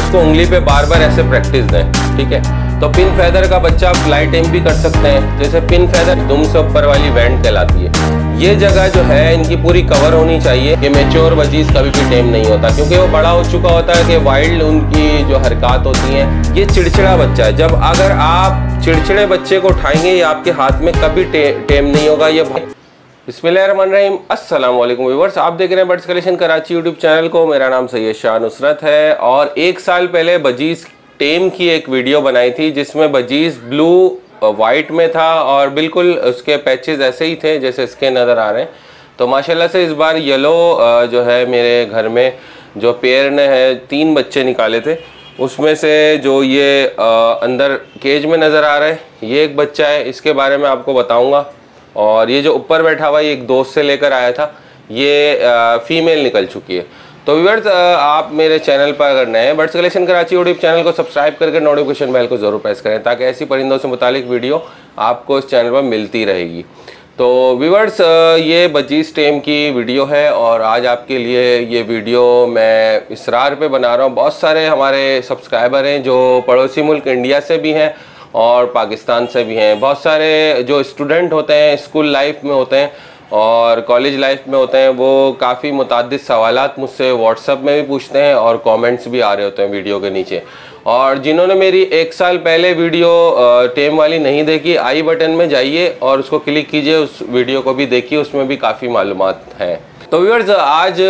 उसको उंगली पे बार बार ऐसे प्रैक्टिस दें, ठीक है। तो पिन फेदर का बच्चा आप लाइट एम भी कर सकते हैं। जैसे पिन फेदर दुम से ऊपर वाली वैंड कहलाती है। ये जगह जो है इनकी पूरी कवर होनी चाहिए कि मैच्योर बजीज कभी भी टेम नहीं होता, क्योंकि वो बड़ा हो चुका होता है कि वाइल्ड उनकी जो हरकत होती हैं। ये चिड़चिड़ा बच्चा है, जब अगर आप चिड़चिड़े बच्चे को उठाएंगे ये आपके हाथ में कभी टेम नहीं होगा। ये बिस्मिल्लाहिर्रहमानिर्रहीम, अस्सलाम वालेकुम व्यूअर्स, आप देख रहे हैं birds collection Karachi YouTube channel को। मेरा नाम सैयद शाह नुसरत है और 1 साल पहले बजीज टेम की एक वीडियो बनाई थी जिसमें बजीज ब्लू वाइट में था और बिल्कुल उसके पैचेस ऐसे ही थे जैसे इसके नज़र आ रहे हैं। तो माशाल्लाह से इस बार येलो जो है मेरे घर में जो पेयर ने है 3 बच्चे निकाले थे, उसमें से जो ये अंदर केज में नज़र आ रहा है ये एक बच्चा है, इसके बारे में आपको बताऊँगा। और ये जो ऊपर बैठा हुआ ये एक दोस्त से लेकर आया था, ये फीमेल निकल चुकी है। तो व्यूअर्स आप मेरे चैनल पर अगर नए हैं birds collection Karachi YouTube channel को सब्सक्राइब करके नोटिफिकेशन बेल को ज़रूर प्रेस करें ताकि ऐसी परिंदों से मुतालिक वीडियो आपको इस चैनल पर मिलती रहेगी। तो व्यूअर्स ये बजीज टेम की वीडियो है और आज आपके लिए ये वीडियो मैं इसरार पे बना रहा हूँ। बहुत सारे हमारे सब्सक्राइबर हैं जो पड़ोसी मुल्क इंडिया से भी हैं और पाकिस्तान से भी हैं। बहुत सारे जो स्टूडेंट होते हैं स्कूल लाइफ में होते हैं और कॉलेज लाइफ में होते हैं, वो काफ़ी मुतअद्दिद सवालात मुझसे व्हाट्सएप में भी पूछते हैं और कमेंट्स भी आ रहे होते हैं वीडियो के नीचे। और जिन्होंने मेरी 1 साल पहले वीडियो टेम वाली नहीं देखी, आई बटन में जाइए और उसको क्लिक कीजिए, उस वीडियो को भी देखिए, उसमें भी काफ़ी मालूमात हैं। तो व्यूअर्स आज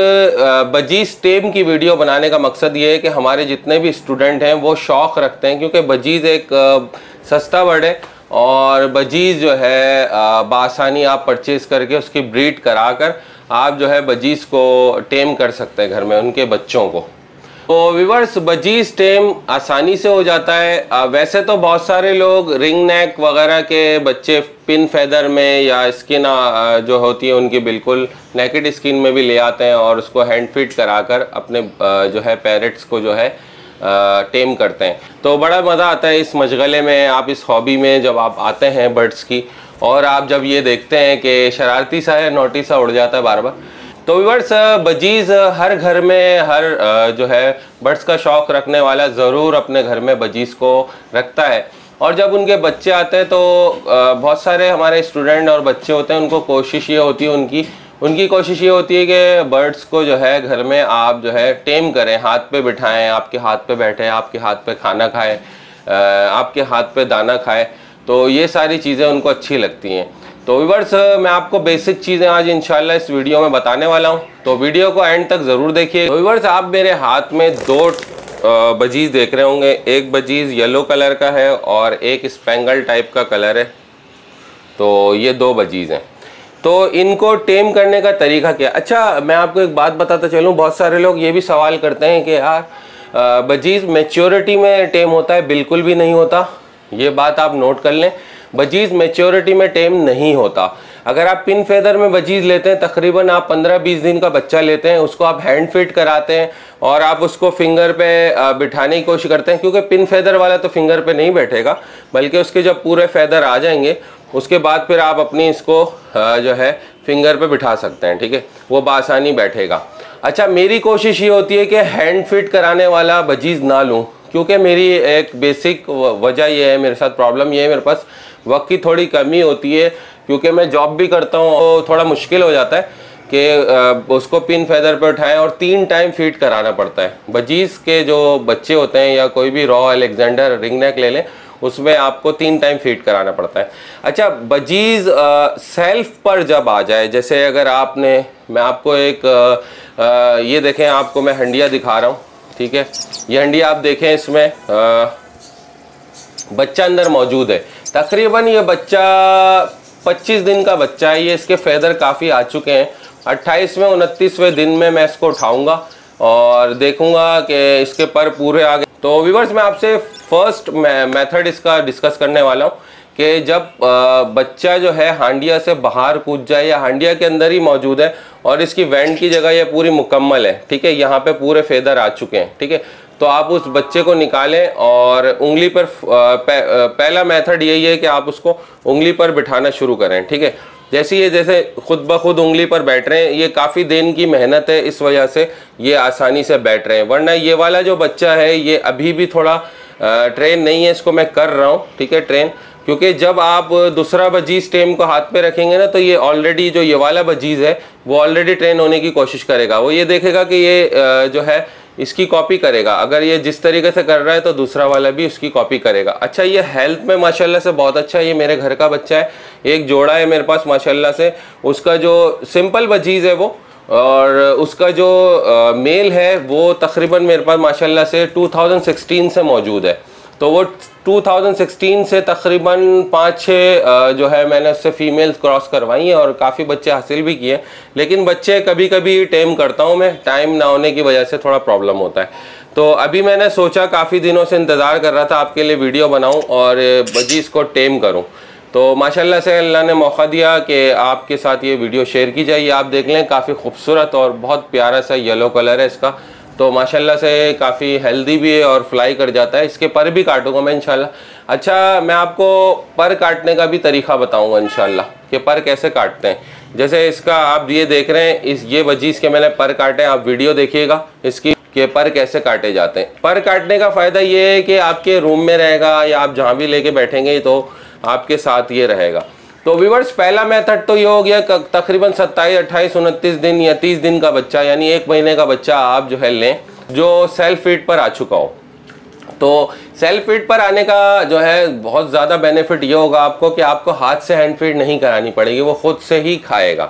बजीज टेम की वीडियो बनाने का मकसद ये है कि हमारे जितने भी स्टूडेंट हैं वो शौक़ रखते हैं, क्योंकि बजीज एक सस्ता बर्ड है और बजीज जो है बासानी आप परचेज करके उसकी ब्रीड कराकर आप जो है बजीज को टेम कर सकते हैं घर में उनके बच्चों को। तो व्यूअर्स बजीज टेम आसानी से हो जाता है। वैसे तो बहुत सारे लोग रिंग नेक वगैरह के बच्चे पिन फेदर में या स्किन जो होती है उनकी बिल्कुल नेकेड स्किन में भी ले आते हैं और उसको हैंड फीड कराकर अपने जो है पैरेट्स को जो है टेम करते हैं। तो बड़ा मज़ा आता है इस मशगले में, आप इस हॉबी में जब आप आते हैं बर्ड्स की और आप जब ये देखते हैं कि शरारती सा है, नोटी सा उड़ जाता है बार बार। तो व्यूअर्स बजीज हर घर में हर जो है बर्ड्स का शौक़ रखने वाला ज़रूर अपने घर में बजीज को रखता है। और जब उनके बच्चे आते हैं तो बहुत सारे हमारे स्टूडेंट और बच्चे होते हैं, उनको कोशिश ये होती है उनकी कोशिश ये होती है कि बर्ड्स को जो है घर में आप जो है टेम करें, हाथ पे बिठाएं, आपके हाथ पे बैठे, आपके हाथ पे खाना खाए, आपके हाथ पे दाना खाए। तो ये सारी चीज़ें उनको अच्छी लगती हैं। तो व्यूअर्स मैं आपको बेसिक चीज़ें आज इंशाल्लाह इस वीडियो में बताने वाला हूँ, तो वीडियो को एंड तक ज़रूर देखिए। तो व्यूअर्स आप मेरे हाथ में 2 बजीज देख रहे होंगे, एक बजीज येलो कलर का है और एक स्पेंगल टाइप का कलर है। तो ये 2 बजीज हैं। तो इनको टेम करने का तरीका क्या? अच्छा मैं आपको एक बात बताता चलूँ, बहुत सारे लोग ये भी सवाल करते हैं कि यार बजीज मैच्योरिटी में टेम होता है? बिल्कुल भी नहीं होता। ये बात आप नोट कर लें, बजीज मैच्योरिटी में टेम नहीं होता। अगर आप पिन फेदर में बजीज लेते हैं, तकरीबन आप 15-20 दिन का बच्चा लेते हैं, उसको आप हैंड फीड कराते हैं और आप उसको फिंगर पे बिठाने की कोशिश करते हैं, क्योंकि पिन फेदर वाला तो फिंगर पे नहीं बैठेगा, बल्कि उसके जब पूरे फेदर आ जाएंगे उसके बाद फिर आप अपनी इसको जो है फिंगर पे बिठा सकते हैं, ठीक है, वो बासानी बैठेगा। अच्छा मेरी कोशिश ये होती है कि हैंड फीड कराने वाला बजीज ना लूँ, क्योंकि मेरी एक बेसिक वजह ये है, मेरे साथ प्रॉब्लम ये है, मेरे पास वक्त की थोड़ी कमी होती है, क्योंकि मैं जॉब भी करता हूँ, तो थोड़ा मुश्किल हो जाता है कि उसको पिन फेदर पे उठाएं और 3 टाइम फीड कराना पड़ता है। बजीज के जो बच्चे होते हैं या कोई भी रॉ अलेक्जेंडर रिंग नेक ले लें, उसमें आपको 3 टाइम फीड कराना पड़ता है। अच्छा बजीज सेल्फ पर जब आ जाए, जैसे अगर आपने, मैं आपको एक ये देखें, आपको मैं हंडिया दिखा रहा हूँ, ठीक है, ये हंडिया आप देखें, इसमें बच्चा अंदर मौजूद है। तकरीबन ये बच्चा 25 दिन का बच्चा है, ये इसके फेदर काफ़ी आ चुके हैं। 28वें 29वें दिन में मैं इसको उठाऊंगा और देखूंगा कि इसके पर पूरे आ गए। तो व्यूअर्स मैं आपसे फर्स्ट मेथड इसका डिस्कस करने वाला हूँ कि जब बच्चा जो है हांडिया से बाहर कूद जाए या हांडिया के अंदर ही मौजूद है और इसकी वैंड की जगह ये पूरी मुकम्मल है, ठीक है, यहाँ पे पूरे फेदर आ चुके हैं, ठीक है, तो आप उस बच्चे को निकालें और उंगली पर पहला मेथड यही है कि आप उसको उंगली पर बिठाना शुरू करें, ठीक है। जैसे खुद ब खुद उंगली पर बैठ रहे हैं, ये काफ़ी दिन की मेहनत है, इस वजह से ये आसानी से बैठ रहे हैं। वरना ये वाला जो बच्चा है ये अभी भी थोड़ा ट्रेन नहीं है, इसको मैं कर रहा हूँ, ठीक है, ट्रेन। क्योंकि जब आप दूसरा बजीज टेम को हाथ पे रखेंगे ना, तो ये ऑलरेडी जो ये वाला बजीज है वो ऑलरेडी ट्रेन होने की कोशिश करेगा। वो ये देखेगा कि ये जो है इसकी कॉपी करेगा। अगर ये जिस तरीके से कर रहा है तो दूसरा वाला भी उसकी कॉपी करेगा। अच्छा, ये हेल्थ में माशाल्लाह से बहुत अच्छा है। ये मेरे घर का बच्चा है, एक जोड़ा है मेरे पास माशाल्लाह से। उसका जो सिंपल बजीज है वो, और उसका जो मेल है वो तकरीबन मेरे पास माशाल्लाह से 2016 से मौजूद है। तो वो 2016 से तकरीबन 5-6 जो है मैंने उससे फीमेल्स क्रॉस करवाई हैं और काफ़ी बच्चे हासिल भी किए। लेकिन बच्चे कभी कभी टेम करता हूँ मैं, टाइम ना होने की वजह से थोड़ा प्रॉब्लम होता है। तो अभी मैंने सोचा, काफ़ी दिनों से इंतज़ार कर रहा था आपके लिए वीडियो बनाऊँ और बजीज़ को टेम करूँ। तो माशाल्लाह से अल्लाह ने मौका दिया कि आपके साथ ये वीडियो शेयर की जाए। आप देख लें, काफ़ी खूबसूरत और बहुत प्यारा सा येलो कलर है इसका। तो माशाल्लाह से काफ़ी हेल्दी भी है और फ्लाई कर जाता है। इसके पर भी काटूंगा मैं इंशाल्लाह। अच्छा, मैं आपको पर काटने का भी तरीका बताऊंगा इंशाल्लाह कि पर कैसे काटते हैं। जैसे इसका आप ये देख रहे हैं, ये बजीज़ के मैंने पर काटे हैं। आप वीडियो देखिएगा इसकी कि पर कैसे काटे जाते हैं। पर काटने का फ़ायदा ये है कि आपके रूम में रहेगा या आप जहाँ भी लेके बैठेंगे तो आपके साथ ये रहेगा। तो व्यूअर्स, पहला मेथड तो ये हो गया, तकरीबन 27, 28, 29 दिन या 30 दिन का बच्चा, यानी 1 महीने का बच्चा आप जो है लें जो सेल्फ फीड पर आ चुका हो। तो सेल्फ फीड पर आने का जो है बहुत ज़्यादा बेनिफिट ये होगा आपको कि आपको हाथ से हैंड फीड नहीं करानी पड़ेगी, वो खुद से ही खाएगा।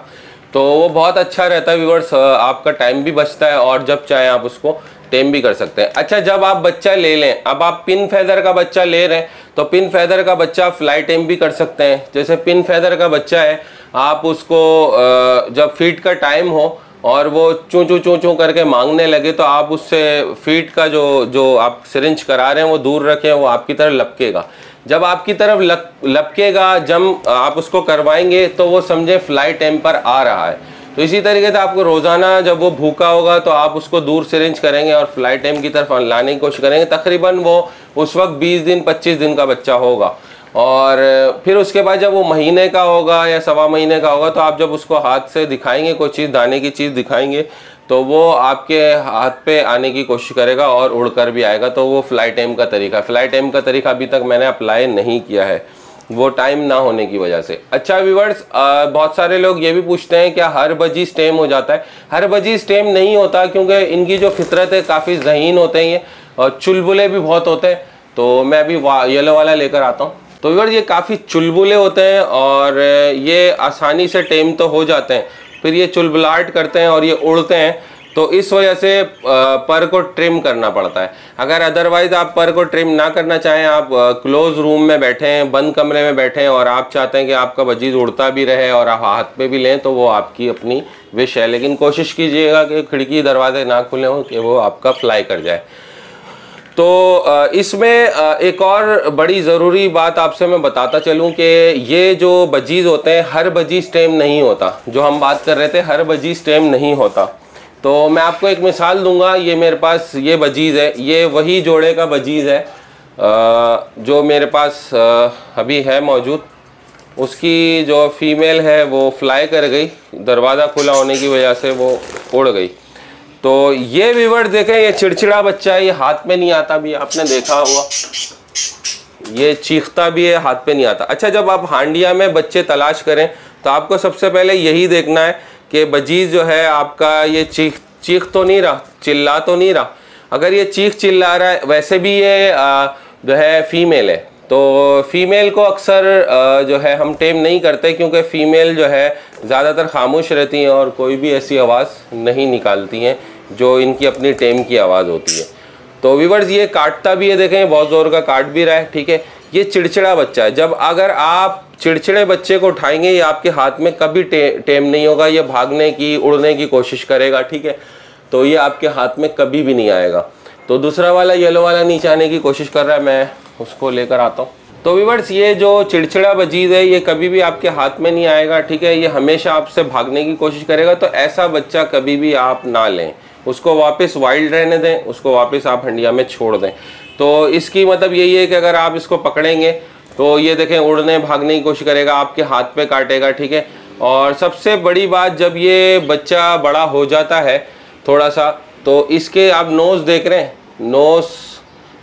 तो वो बहुत अच्छा रहता है व्यूअर्स, आपका टाइम भी बचता है और जब चाहे आप उसको टेम भी कर सकते हैं। अच्छा, जब आप बच्चा ले लें, अब आप पिन फेदर का बच्चा ले रहे हैं तो पिन फेदर का बच्चा फ्लाई टेम भी कर सकते हैं। जैसे पिन फेदर का बच्चा है, आप उसको जब फीड का टाइम हो और वो चूं चूं चूं चूं करके मांगने लगे तो आप उससे फीड का जो आप सिरिंज करा रहे हैं वो दूर रखें, वो आपकी तरफ लपकेगा। जब आपकी तरफ लपकेगा, जब आप उसको करवाएंगे तो वो समझे फ्लाई टेम पर आ रहा है। तो इसी तरीके से आपको रोज़ाना जब वो भूखा होगा तो आप उसको दूर सिरिंज करेंगे और फ्लाई टाइम की तरफ लाने की कोशिश करेंगे। तकरीबन वो उस वक्त 20 दिन 25 दिन का बच्चा होगा। और फिर उसके बाद जब वो महीने का होगा या 1.25 महीने का होगा तो आप जब उसको हाथ से दिखाएंगे, कोई चीज़ दाने की चीज़ दिखाएंगे तो वो आपके हाथ पे आने की कोशिश करेगा और उड़कर भी आएगा। तो वो फ्लाई टाइम का तरीका, फ्लाई टाइम का तरीका अभी तक मैंने अप्लाई नहीं किया है, वो टाइम ना होने की वजह से। अच्छा व्यूअर्स, बहुत सारे लोग ये भी पूछते हैं क्या हर बजीज टेम हो जाता है? हर बजीज टेम नहीं होता, क्योंकि इनकी जो फितरत है काफ़ी ज़हीन होते हैं ये और चुलबुले भी बहुत होते हैं। तो मैं अभी येलो वाला लेकर आता हूँ। तो व्यूअर्स, ये काफ़ी चुलबुले होते हैं और ये आसानी से टेम तो हो जाते हैं, फिर ये चुलबुलाहट करते हैं और ये उड़ते हैं। तो इस वजह से पर को ट्रिम करना पड़ता है। अगर अदरवाइज आप पर को ट्रिम ना करना चाहें, आप क्लोज रूम में बैठे हैं, बंद कमरे में बैठे हैं और आप चाहते हैं कि आपका बजीज उड़ता भी रहे और आप हाथ पे भी लें, तो वो आपकी अपनी विश है। लेकिन कोशिश कीजिएगा कि खिड़की दरवाजे ना खुले हों कि वो आपका फ्लाई कर जाए। तो इसमें एक और बड़ी ज़रूरी बात आपसे मैं बताता चलूं कि ये जो बजीज होते हैं, हर बजीज टेम नहीं होता। जो हम बात कर रहे थे, हर बजीज टेम नहीं होता। तो मैं आपको एक मिसाल दूंगा। ये मेरे पास ये बजीज़ है, ये वही जोड़े का बजीज़ है जो मेरे पास अभी है मौजूद। उसकी जो फीमेल है वो फ्लाई कर गई, दरवाज़ा खुला होने की वजह से वो उड़ गई। तो ये व्यूअर देखें, ये चिड़चिड़ा बच्चा है, ये हाथ में नहीं आता भी, आपने देखा होगा, ये चीखता भी है, हाथ पे नहीं आता। अच्छा, जब आप हांडिया में बच्चे तलाश करें तो आपको सबसे पहले यही देखना है कि बजीज जो है आपका ये चीख तो नहीं रहा, चिल्ला तो नहीं रहा। अगर ये चीख चिल्ला रहा है, वैसे भी ये जो है फीमेल है, तो फीमेल को अक्सर जो है हम टेम नहीं करते, क्योंकि फ़ीमेल जो है ज़्यादातर खामोश रहती हैं और कोई भी ऐसी आवाज़ नहीं निकालती हैं जो इनकी अपनी टेम की आवाज़ होती है। तो व्यूअर्स, ये काटता भी है, देखें बहुत ज़ोर का काट भी रहा है, ठीक है। ये चिड़चिड़ा बच्चा है। जब अगर आप चिड़चिड़े बच्चे को उठाएंगे, ये आपके हाथ में कभी टेम नहीं होगा, ये भागने की उड़ने की कोशिश करेगा, ठीक है। तो ये आपके हाथ में कभी भी नहीं आएगा। तो दूसरा वाला येलो वाला नीचे आने की कोशिश कर रहा है, मैं उसको लेकर आता हूँ। तो व्यूअर्स, ये जो चिड़चिड़ा बजीज है ये कभी भी आपके हाथ में नहीं आएगा, ठीक है। ये हमेशा आपसे भागने की कोशिश करेगा। तो ऐसा बच्चा कभी भी आप ना लें, उसको वापस वाइल्ड रहने दें, उसको वापस आप हंडिया में छोड़ दें। तो इसकी मतलब यही है कि अगर आप इसको पकड़ेंगे तो ये देखें उड़ने भागने की कोशिश करेगा, आपके हाथ पे काटेगा, ठीक है। और सबसे बड़ी बात, जब ये बच्चा बड़ा हो जाता है थोड़ा सा, तो इसके आप नोज़ देख रहे हैं, नोज़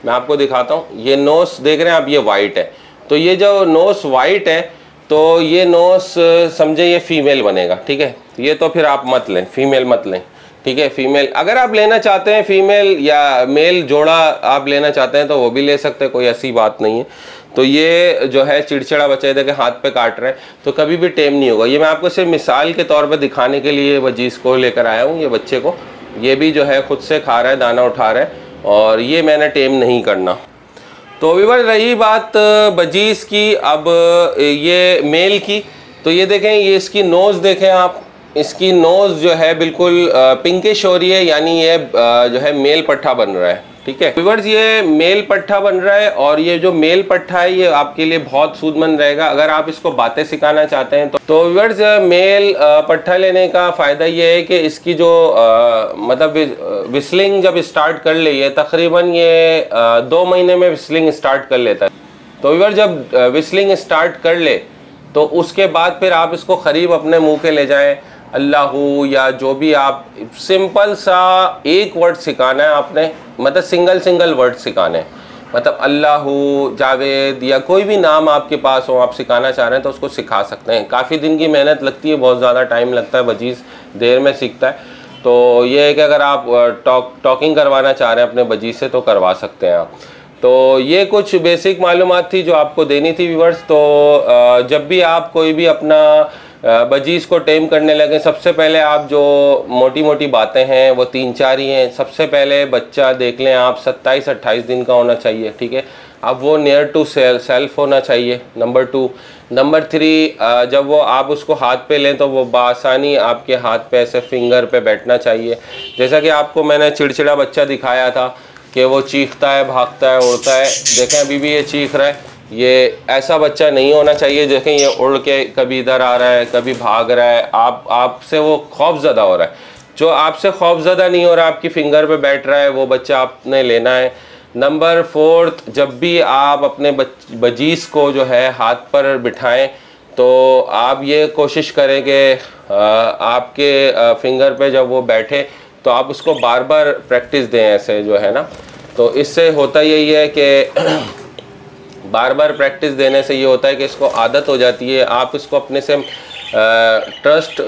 मैं आपको दिखाता हूँ, ये नोज़ देख रहे हैं आप, ये वाइट है। तो ये जो नोज़ वाइट है तो ये नोज़ समझे ये फीमेल बनेगा, ठीक है। ये तो फिर आप मत लें, फीमेल मत लें, ठीक है। फीमेल अगर आप लेना चाहते हैं, फीमेल या मेल जोड़ा आप लेना चाहते हैं तो वो भी ले सकते हैं, कोई ऐसी बात नहीं है। तो ये जो है चिड़चिड़ा बच्चा इधर के हाथ पे काट रहा है तो कभी भी टेम नहीं होगा। ये मैं आपको सिर्फ मिसाल के तौर पे दिखाने के लिए बजीज़ को लेकर आया हूँ। ये बच्चे को, ये भी जो है खुद से खा रहा है, दाना उठा रहा है, और ये मैंने टेम नहीं करना। तो व्यूअर रही बात बजीज़ की, अब ये मेल की, तो ये देखें, ये इसकी नोज़ देखें आप, इसकी नोज़ जो है बिल्कुल पिंकिश हो रही है, यानी ये जो है मेल पट्ठा बन रहा है, ठीक है व्यूअर्स। ये मेल पट्ठा बन रहा है, और ये जो मेल पट्ठा है ये आपके लिए बहुत सूदमंद रहेगा अगर आप इसको बातें सिखाना चाहते हैं। तो व्यूअर्स मेल पट्ठा लेने का फ़ायदा ये है कि इसकी जो मतलब विस्लिंग जब स्टार्ट कर ले, ये तकरीबन ये 2 महीने में विस्लिंग स्टार्ट कर लेता है। तो व्यूअर्स जब विस्लिंग स्टार्ट कर ले तो उसके बाद फिर आप इसको करीब अपने मुँह के ले जाएँ, अल्लाहू या जो भी आप सिंपल सा एक वर्ड सिखाना है आपने, मतलब सिंगल वर्ड सिखाने हैं, मतलब अल्लाहू, जावेद या कोई भी नाम आपके पास हो आप सिखाना चाह रहे हैं तो उसको सिखा सकते हैं। काफ़ी दिन की मेहनत लगती है, बहुत ज़्यादा टाइम लगता है, बजीज़ देर में सीखता है। तो ये है कि अगर आप टॉकिंग करवाना चाह रहे हैं अपने बजीज़ से तो करवा सकते हैं आप। तो ये कुछ बेसिक मालूमात थी जो आपको देनी थी व्यूअर्स। तो जब भी आप कोई भी अपना बजीज़ को टेम करने लगे, सबसे पहले आप जो मोटी मोटी बातें हैं वो 3-4 ही हैं। सबसे पहले बच्चा देख लें आप 27-28 दिन का होना चाहिए, ठीक है। अब वो नियर टू सेल्फ होना चाहिए, नंबर 2। नंबर 3, जब वो आप उसको हाथ पे लें तो वो बासानी आपके हाथ पे ऐसे फिंगर पे बैठना चाहिए। जैसा कि आपको मैंने चिड़चिड़ा बच्चा दिखाया था कि वो चीखता है, भागता है, उड़ता है, देखें अभी भी ये चीख रहा है। ये ऐसा बच्चा नहीं होना चाहिए। देखें ये उड़ के कभी इधर आ रहा है, कभी भाग रहा है, आपसे वो खौफज़दा हो रहा है। जो आपसे खौफज़दा नहीं हो रहा, आपकी फिंगर पे बैठ रहा है, वो बच्चा आपने लेना है। नंबर 4, जब भी आप अपने बजीज़ को जो है हाथ पर बिठाएं तो आप ये कोशिश करें कि आपके फिंगर पे जब वो बैठे तो आप उसको बार बार प्रैक्टिस दें ऐसे, जो है ना। तो इससे होता यही है कि बार बार प्रैक्टिस देने से ये होता है कि इसको आदत हो जाती है। आप इसको अपने से ट्रस्ट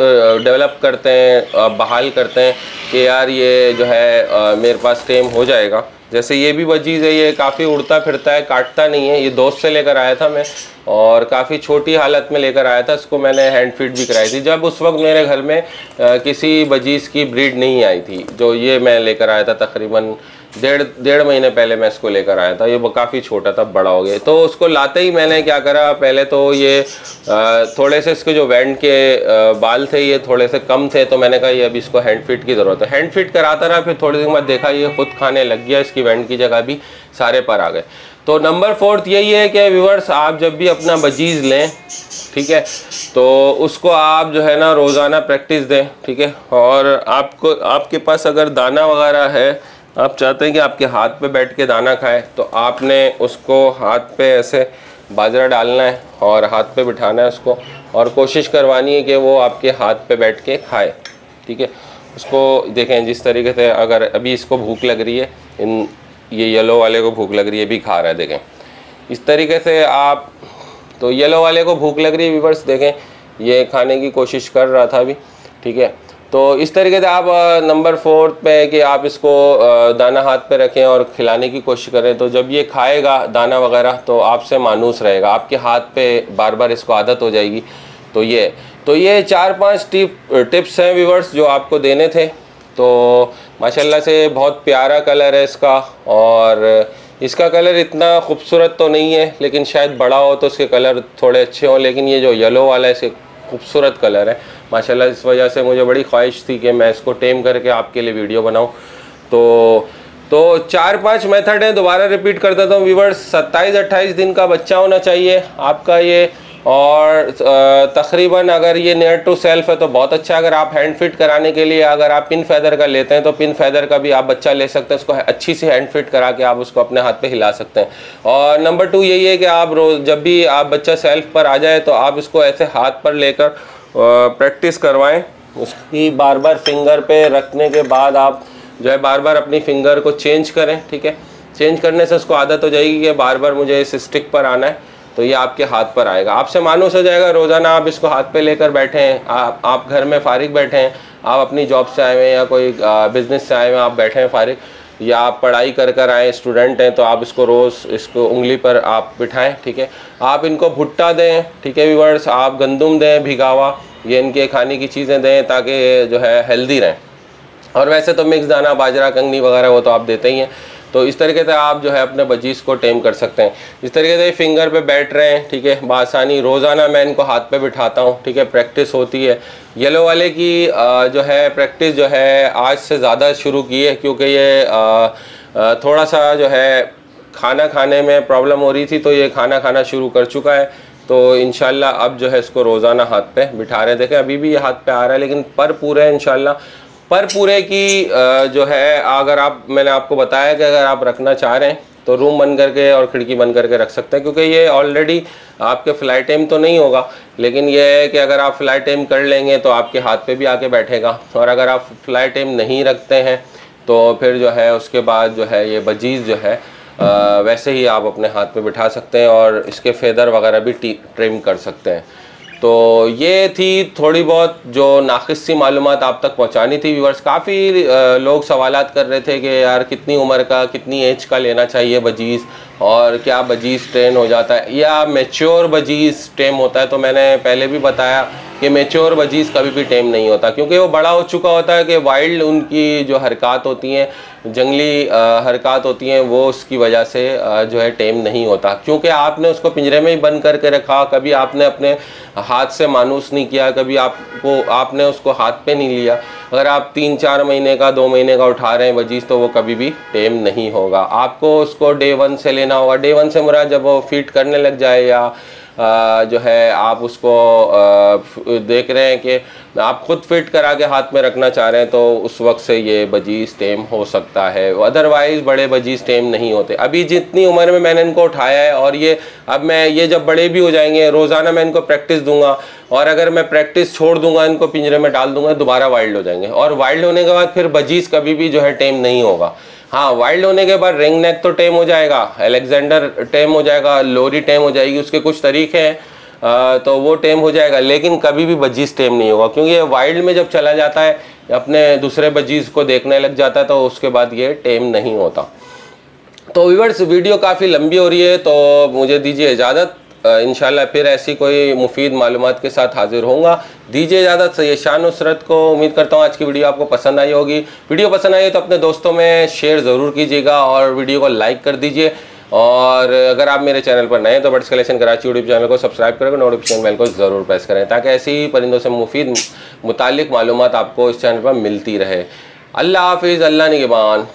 डेवलप करते हैं, बहाल करते हैं कि यार ये जो है मेरे पास टेम हो जाएगा। जैसे ये भी बजीज़ है, ये काफ़ी उड़ता फिरता है, काटता नहीं है। ये दोस्त से लेकर आया था मैं, और काफ़ी छोटी हालत में लेकर आया था। इसको मैंने हैंड फीड भी कराई थी जब उस वक्त मेरे घर में किसी बजीज़ की ब्रीड नहीं आई थी। जो ये मैं लेकर आया था तकरीबन डेढ़ महीने पहले मैं इसको लेकर आया था। ये वो काफ़ी छोटा था, बड़ा हो गया। तो उसको लाते ही मैंने क्या करा, पहले तो ये थोड़े से इसके जो वैंड के बाल थे ये थोड़े से कम थे, तो मैंने कहा ये अभी इसको हैंड फीड की ज़रूरत है। हैंड फीड कराता रहा, फिर थोड़ी देर बाद देखा ये खुद खाने लग गया, इसकी वैंड की जगह भी सारे पर आ गए। तो नंबर 4 यही है कि व्यूअर्स आप जब भी अपना बजीज़ लें, ठीक है, तो उसको आप जो है ना रोज़ाना प्रैक्टिस दें, ठीक है। और आपके पास अगर दाना वगैरह है, आप चाहते हैं कि आपके हाथ पे बैठ के दाना खाए, तो आपने उसको हाथ पे ऐसे बाजरा डालना है और हाथ पे बिठाना है उसको, और कोशिश करवानी है कि वो आपके हाथ पे बैठ के खाए, ठीक है। उसको देखें जिस तरीके से, अगर अभी इसको भूख लग रही है, ये येलो वाले को भूख लग रही है, भी खा रहा है, देखें इस तरीके से आप। तो येलो वाले को भूख लग रही है व्यूअर्स, देखें ये खाने की कोशिश कर रहा था अभी, ठीक है। तो इस तरीके से आप नंबर 4 पे है कि आप इसको दाना हाथ पे रखें और खिलाने की कोशिश करें। तो जब ये खाएगा दाना वगैरह तो आपसे मानूस रहेगा, आपके हाथ पे बार बार इसको आदत हो जाएगी। तो ये 4-5 टिप्स हैं व्यूअर्स जो आपको देने थे। तो माशाल्लाह से बहुत प्यारा कलर है इसका, और इसका कलर इतना खूबसूरत तो नहीं है, लेकिन शायद बड़ा हो तो उसके कलर थोड़े अच्छे हों। लेकिन ये जो येलो वाला है इसके खूबसूरत कलर है माशाल्लाह। इस वजह से मुझे बड़ी ख्वाहिश थी कि मैं इसको टेम करके आपके लिए वीडियो बनाऊं। तो 4-5 मेथड हैं, दोबारा रिपीट कर देता हूँ व्यूअर्स। 27-28 दिन का बच्चा होना चाहिए आपका ये, और तकरीबन अगर ये नियर टू सेल्फ है तो बहुत अच्छा। अगर आप हैंड फिट कराने के लिए अगर आप पिन फेदर का लेते हैं तो पिन फेदर का भी आप बच्चा ले सकते हैं, उसको अच्छी सी हैंड फिट करा के आप उसको अपने हाथ पे हिला सकते हैं। और नंबर 2 यही है कि आप रोज़ जब भी आप बच्चा सेल्फ पर आ जाए तो आप इसको ऐसे हाथ पर लेकर प्रैक्टिस करवाएं। उसकी बार बार फिंगर पे रखने के बाद आप जो है बार बार अपनी फिंगर को चेंज करें, ठीक है। चेंज करने से उसको आदत हो जाएगी कि बार बार मुझे इस स्टिक पर आना है, तो ये आपके हाथ पर आएगा। आपसे मानूस हो जाएगा, रोज़ाना आप इसको हाथ पे लेकर बैठे हैं, आप घर में फारिग बैठे हैं, आप अपनी जॉब से आए हुए हैं या कोई बिज़नेस से आए हुए हैं, आप बैठे हैं फारिग, या आप पढ़ाई कर आए स्टूडेंट हैं, तो आप इसको रोज़ इसको उंगली पर आप बिठाएं, ठीक है। आप इनको भुट्टा दें, ठीक है व्यूअर्स, आप गंदम दें भिगा हुआ, ये इनके खाने की चीज़ें दें ताकि जो है हेल्दी रहें। और वैसे तो मिक्स दाना, बाजरा, कंगनी वगैरह वो तो आप देते ही हैं। तो इस तरीके से आप जो है अपने बजीज़ को टेम कर सकते हैं। इस तरीके से फिंगर पे बैठ रहे हैं, ठीक है, बासानी। रोज़ाना मैं इनको हाथ पे बिठाता हूँ, ठीक है, प्रैक्टिस होती है। येलो वाले की जो है प्रैक्टिस जो है आज से ज़्यादा शुरू की है, क्योंकि ये थोड़ा सा जो है खाना खाने में प्रॉब्लम हो रही थी, तो ये खाना खाना शुरू कर चुका है। तो इंशाल्लाह अब जो है इसको रोज़ाना हाथ पे बिठा रहे हैं। देखें अभी भी ये हाथ पे आ रहा है, लेकिन पर पूरे इंशाल्लाह पर पूरे की जो है अगर आप, मैंने आपको बताया कि अगर आप रखना चाह रहे हैं तो रूम बंद करके और खिड़की बंद करके रख सकते हैं, क्योंकि ये ऑलरेडी आपके फ्लाइट टाइम तो नहीं होगा, लेकिन ये है कि अगर आप फ्लाइट टाइम कर लेंगे तो आपके हाथ पे भी आके बैठेगा। और अगर आप फ्लाइट टाइम नहीं रखते हैं तो फिर जो है उसके बाद जो है ये बजीज़ जो है वैसे ही आप अपने हाथ पे बिठा सकते हैं और इसके फेदर वगैरह भी ट्रिम कर सकते हैं। तो ये थी थोड़ी बहुत जो नाक़िस सी मालूमात आप तक पहुंचानी थी व्यूअर्स। काफ़ी लोग सवालात कर रहे थे कि यार कितनी उम्र का, कितनी एज का लेना चाहिए बजीज़, और क्या बजीज़ ट्रेन हो जाता है या मैच्योर बजीज़ टेम होता है। तो मैंने पहले भी बताया कि मैच्योर बजीज़ कभी भी टेम नहीं होता, क्योंकि वो बड़ा हो चुका होता है कि वाइल्ड उनकी जो हरकत होती हैं, जंगली हरकत होती हैं, वो उसकी वजह से जो है टेम नहीं होता, क्योंकि आपने उसको पिंजरे में ही बंद करके रखा। कभी आपने अपने हाथ से मानूस नहीं किया, कभी आपने उसको हाथ पे नहीं लिया। अगर आप 3-4 महीने का, 2 महीने का उठा रहे हैं बजीज़, तो वो कभी भी टेम नहीं होगा। आपको उसको डे 1 से लेना होगा। डे 1 से मुराद जब वो फीड करने लग जाए या जो है आप उसको देख रहे हैं कि आप खुद फिट करा के हाथ में रखना चाह रहे हैं, तो उस वक्त से ये बजीज़ टेम हो सकता है। अदरवाइज़ बड़े बजीज़ टेम नहीं होते। अभी जितनी उम्र में मैंने इनको उठाया है, और ये अब मैं ये जब बड़े भी हो जाएंगे, रोज़ाना मैं इनको प्रैक्टिस दूंगा, और अगर मैं प्रैक्टिस छोड़ दूंगा, इनको पिंजरे में डाल दूंगा, दोबारा वाइल्ड हो जाएंगे। और वाइल्ड होने के बाद फिर बजीज़ कभी भी जो है टेम नहीं होगा। हाँ, वाइल्ड होने के बाद रिंग नेक तो टेम हो जाएगा, अलेक्जेंडर टेम हो जाएगा, लोरी टेम हो जाएगी, उसके कुछ तरीके हैं, तो वो टेम हो जाएगा, लेकिन कभी भी बजीज़ टेम नहीं होगा, क्योंकि ये वाइल्ड में जब चला जाता है, अपने दूसरे बजीज़ को देखने लग जाता है, तो उसके बाद ये टेम नहीं होता। तो व्यूअर्स, वीडियो काफ़ी लंबी हो रही है, तो मुझे दीजिए इजाज़त। इंशाल्लाह फिर ऐसी कोई मुफीद मालूमात के साथ हाजिर होऊंगा। दीजिए इजाज़त। सैयद शाह नुसरत को। उम्मीद करता हूँ आज की वीडियो आपको पसंद आई होगी। वीडियो पसंद आई तो अपने दोस्तों में शेयर ज़रूर कीजिएगा और वीडियो को लाइक कर दीजिए। और अगर आप मेरे चैनल पर नए हैं तो birds collection Karachi YouTube channel को सब्सक्राइब करके नोटिफिकेशन बेल को ज़रूर प्रेस करें, ताकि ऐसी ही परिंदों से मुफीद मुतालिक मालूमात आपको इस चैनल पर मिलती रहे। अल्लाह हाफिज़, अल्लाह निगहबान।